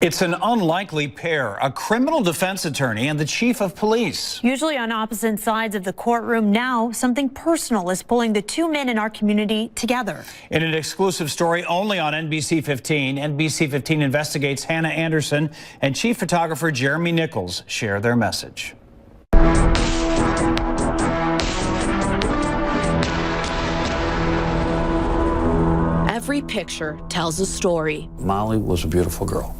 It's an unlikely pair, a criminal defense attorney and the chief of police. Usually on opposite sides of the courtroom, now something personal is pulling the two men in our community together. In an exclusive story only on NBC15, NBC15 investigates Hannah Anderson and chief photographer Jeremy Nichols share their message. Every picture tells a story. Mollie was a beautiful girl.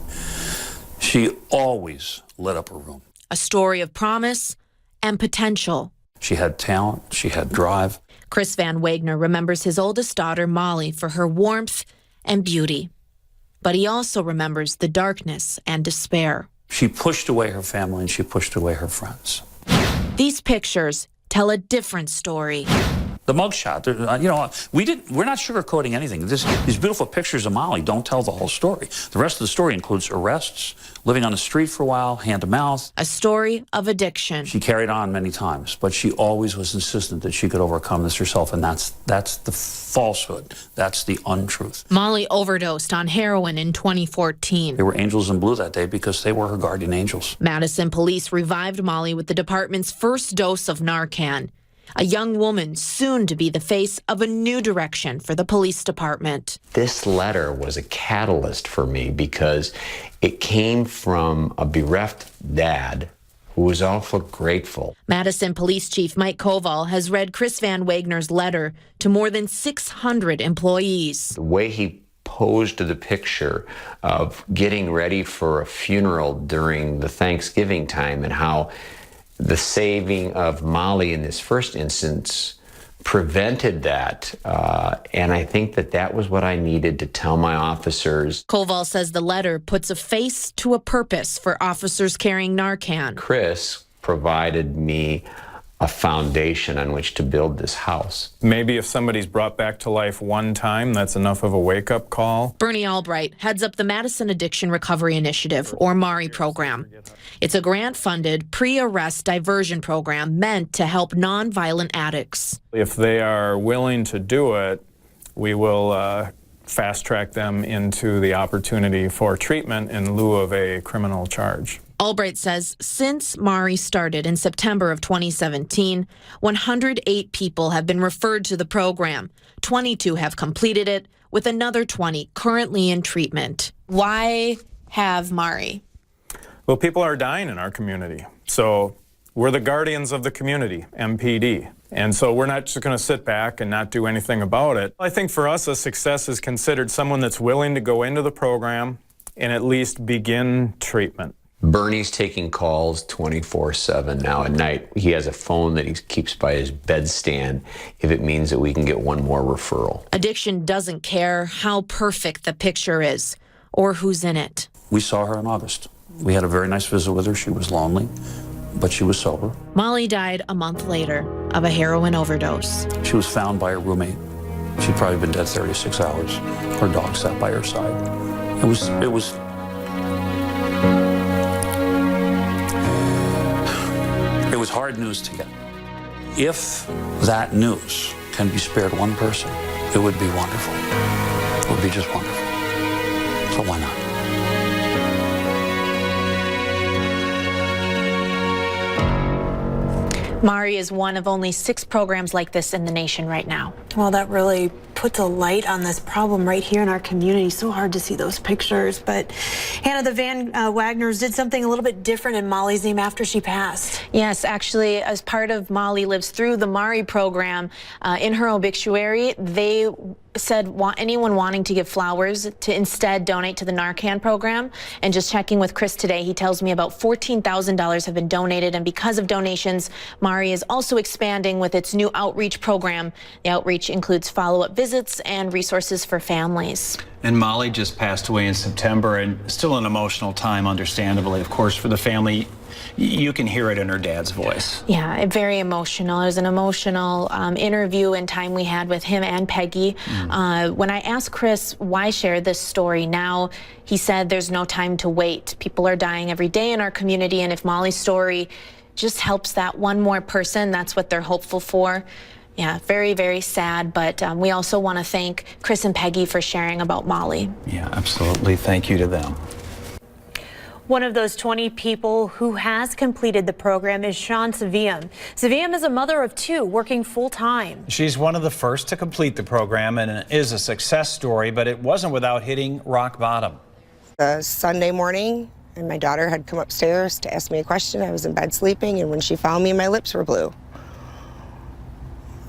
She always lit up her room. A story of promise and potential. She had talent, she had drive. Chris Van Wagner remembers his oldest daughter, Mollie, for her warmth and beauty. But he also remembers the darkness and despair. She pushed away her family and she pushed away her friends. These pictures tell a different story. The mugshot, you know, we're not sugarcoating anything. These beautiful pictures of Mollie don't tell the whole story. The rest of the story includes arrests, living on the street for a while, hand to mouth. A story of addiction. She carried on many times, but she always was insistent that she could overcome this herself, and that's the falsehood. That's the untruth. Mollie overdosed on heroin in 2014. They were angels in blue that day because they were her guardian angels. Madison police revived Mollie with the department's first dose of Narcan. A young woman soon to be the face of a new direction for the police department. This letter was a catalyst for me because it came from a bereft dad who was awful grateful. Madison Police Chief Mike Koval has read Chris Van Wagner's letter to more than 600 employees. The way he posed the picture of getting ready for a funeral during the Thanksgiving time and how the saving of Mollie in this first instance prevented that, and I think that was what I needed to tell my officers. Koval says the letter puts a face to a purpose for officers carrying Narcan. Chris provided me a foundation on which to build this house. Maybe if somebody's brought back to life one time, that's enough of a wake-up call. Bernie Albright heads up the Madison Addiction Recovery Initiative, or MARI program. It's a grant-funded, pre-arrest diversion program meant to help nonviolent addicts. If they are willing to do it, we will fast-track them into the opportunity for treatment in lieu of a criminal charge. Albright says since MARI started in September of 2017, 108 people have been referred to the program. 22 have completed it, with another 20 currently in treatment. Why have MARI? Well, people are dying in our community. So we're the guardians of the community, MPD. And so we're not just going to sit back and not do anything about it. I think for us, a success is considered someone that's willing to go into the program and at least begin treatment. Bernie's taking calls 24/7 now at night. He has a phone that he keeps by his bedstand if it means that we can get one more referral. Addiction doesn't care how perfect the picture is or who's in it. We saw her in August. We had a very nice visit with her. She was lonely, but she was sober. Mollie died a month later of a heroin overdose. She was found by her roommate. She'd probably been dead 36 hours. Her dog sat by her side. It was hard news to get. If that news can be spared one person, it would be wonderful. It would be just wonderful. So why not? MARI is one of only 6 programs like this in the nation right now. Well, that really puts a light on this problem right here in our community. So hard to see those pictures. But Hannah, the Van Wagners did something a little bit different in Mollie's name after she passed. Yes, actually, as part of Mollie Lives Through the MARI program, in her obituary, they said anyone wanting to give flowers to instead donate to the Narcan program. And just checking with Chris today, he tells me about $14,000 have been donated. And because of donations, MARI is also expanding with its new outreach program. The outreach includes follow-up visits and resources for families. And Mollie just passed away in September, and still an emotional time, understandably, of course, for the family. You can hear it in her dad's voice. Yeah, very emotional. It was an emotional interview and time we had with him and Peggy. When I asked Chris why share this story now, he said there's no time to wait. People are dying every day in our community, and if Mollie's story just helps that one more person, that's what they're hopeful for. Yeah, very, very sad, but we also want to thank Chris and Peggy for sharing about Mollie. Yeah, absolutely. Thank you to them. One of those 20 people who has completed the program is Shawn Sevilla. Sevilla is a mother of 2 working full-time. She's one of the first to complete the program and is a success story, but it wasn't without hitting rock bottom. Sunday morning, and my daughter had come upstairs to ask me a question. I was in bed sleeping, and when she found me, my lips were blue.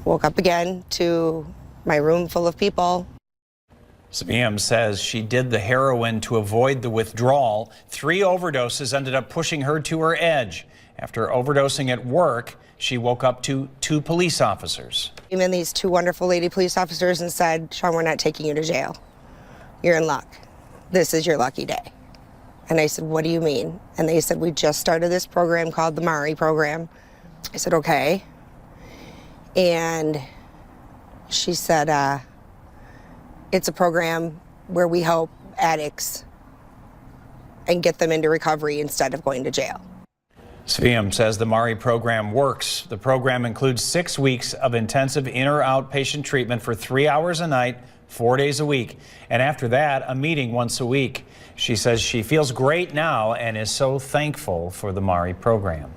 Woke up again to my room full of people. Sevilla says she did the heroin to avoid the withdrawal. 3 overdoses ended up pushing her to her edge. After overdosing at work, she woke up to 2 police officers. Even these 2 wonderful lady police officers and said, "Shawn, we're not taking you to jail. You're in luck. This is your lucky day." And I said, "What do you mean?" And they said, "We just started this program called the Mari program." I said, "Okay." And she said, it's a program where we help addicts and get them into recovery instead of going to jail. Sevilla says the Mari program works. The program includes 6 weeks of intensive in or outpatient treatment for 3 hours a night, 4 days a week. And after that, a meeting once a week. She says she feels great now and is so thankful for the Mari program.